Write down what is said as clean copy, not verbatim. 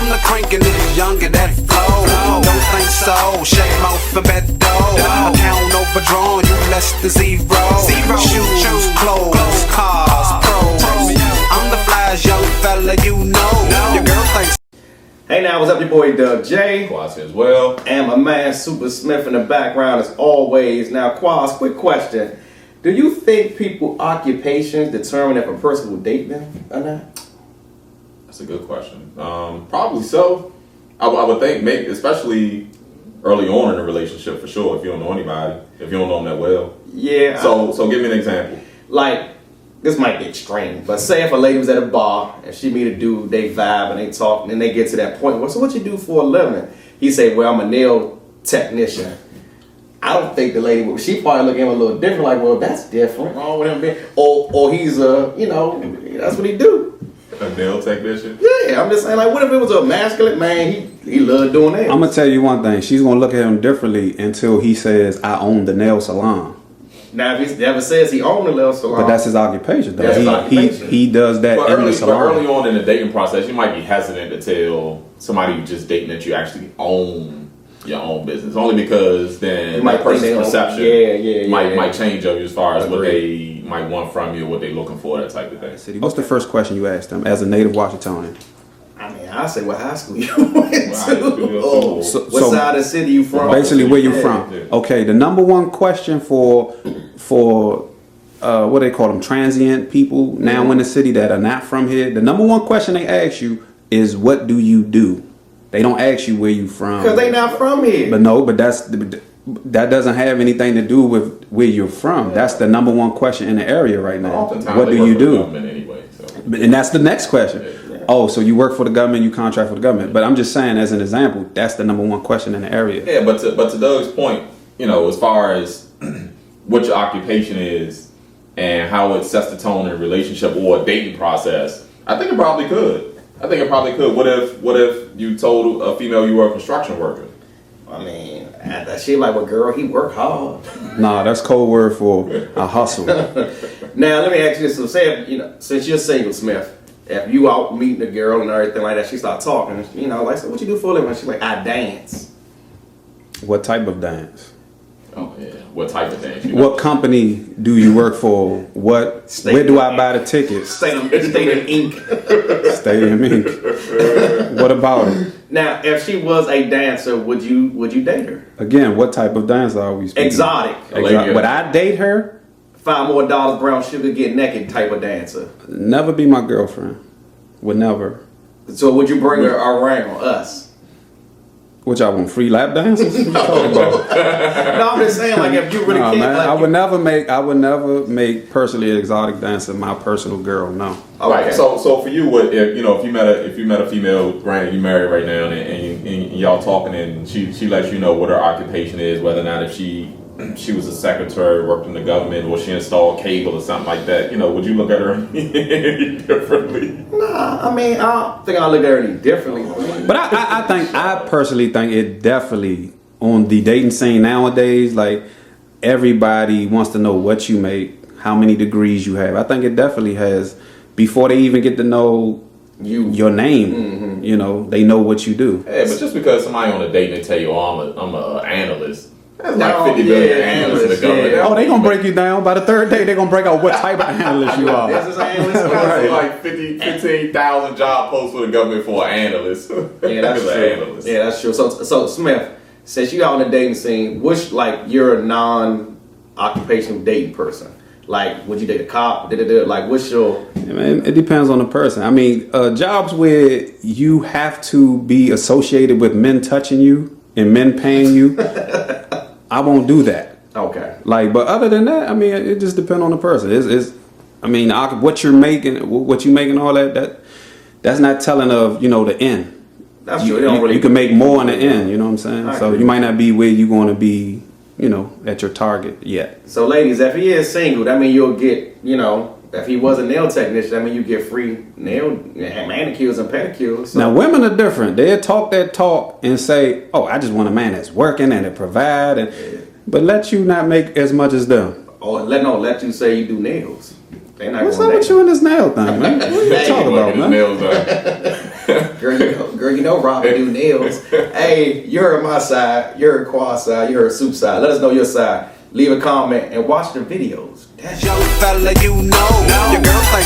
I'm the cranking nigga younger that flow. Don't think so, shake mouth and bet dough. Account overdrawn, you less than zero. Shoes, clothes, cars, pros. I'm the flyest young fella you know. Your girl thinks. Hey now, what's up, your boy Doug J. Quas as well. And my man Super Smith in the background as always. Now, Quas, quick question. Do you think people occupations determine if a person will date them or not? That's a good question. Probably so. I would think, maybe, especially early on in a relationship, for sure. If you don't know anybody, if you don't know them that well. Yeah. So give me an example. Like, this might be extreme, but say if a lady was at a bar and she meet a dude, they vibe and they talk, and then they get to that point. Well, so what you do for a living? He say, well, I'm a nail technician. I don't think the lady would. She probably look at him a little different. Like, well, that's different. Wrong with him being, or he's that's what he do. A nail technician? Yeah, I'm just saying, like, what if it was a masculine man? He loved doing nails. I'm gonna tell you one thing. She's gonna look at him differently until he says, "I own the nail salon." Now, if he never says he owned the nail salon, but that's his occupation. Though. That's his occupation. He does that in the salon. But early on in the dating process, you might be hesitant to tell somebody you just dating that you actually own your own business, only because then that person's perception might change of you as far as what they might want from you, what they're looking for, that type of thing. What's the first question you asked them as a native Washingtonian? I mean, I say what high school you went to. What side of the city you from? Basically, where you from? Yeah. Okay, the number one question for what they call them, transient people now in the city that are not from here. The number one question they ask you is, "What do you do?" They don't ask you where you from. Because they not from here. But that doesn't have anything to do with where you're from. That's the number one question in the area right now. What do you do? Anyway, so. And that's the next question. Yeah. Oh, so you work for the government, you contract for the government. But I'm just saying, as an example, that's the number one question in the area. Yeah, but to Doug's point, as far as what your occupation is and how it sets the tone in a relationship or a dating process, I think it probably could. What if you told a female you were a construction worker? I mean, she like, well, girl, he work hard. Nah, that's code word for a hustle. Now, let me ask you this. So say, since you're single, Smith, if you out meeting a girl and everything like that, she start talking, like, so what you do for a living? She's like, I dance. What type of dance? Oh, yeah. What type of dance? What company do you work for? Where do I buy the tickets? Stadium Inc. Stadium Inc. What about it? Now, if she was a dancer, would you date her? Again, what type of dance are we speaking? Exotic. Would I date her? $5 more, brown sugar, get naked type of dancer. Never be my girlfriend. Would never. So would you bring her around us? Which I want free lap dances? What you talking about? No, I'm just saying, like, if you really can't. Man, like, I would never make personally an exotic dancer my personal girl. No. Okay. Right. So for you, what if you met a female, granted you married right now, and y'all talking, and she lets you know what her occupation is, whether or not if she was a secretary, worked in the government, or she installed cable or something like that, would you look at her any differently? Nah, I mean, I don't think I look at her any differently. But I personally think it definitely, on the dating scene nowadays, like, everybody wants to know what you make, how many degrees you have. I think it definitely has, before they even get to know your name, they know what you do. Yeah, but just because somebody on a date and tell you, oh, I'm an analyst, that's like 50 billion analysts in the government. Yeah. Oh, they gonna break you down. By the third day, they gonna break out what type of analyst you are. This is an analyst. Right. Like 15,000 job posts for the government for an analyst. Yeah, that's true. Analyst. Yeah, that's true. So Smith, since you out on the dating scene, which, like, you're a non-occupational dating person. Like, would you date a cop? Like, what's your... Yeah, man, it depends on the person. I mean, jobs where you have to be associated with men touching you and men paying you, I won't do that. Okay. Like, but other than that, I mean, it just depends on the person. What you're making, all that's not telling of, the end. That's true. You can make more in the end, you know what I'm saying? So you might not be where you're going to be, at your target yet. So ladies, if he is single, that means you'll get, if he was a nail technician, that means you get free manicures and pedicures. So. Now, women are different. They'll talk that talk and say, oh, I just want a man that's working and to provide, but let you not make as much as them. Or let you say you do nails. What's up with you and this nail thing, man? What are you talking about, man? Nails Girl, you know Robin do nails. Hey, you heard my side, you heard Quad side, you heard Soup side. Let us know your side. Leave a comment and watch the videos. Young fella, you know, your girl think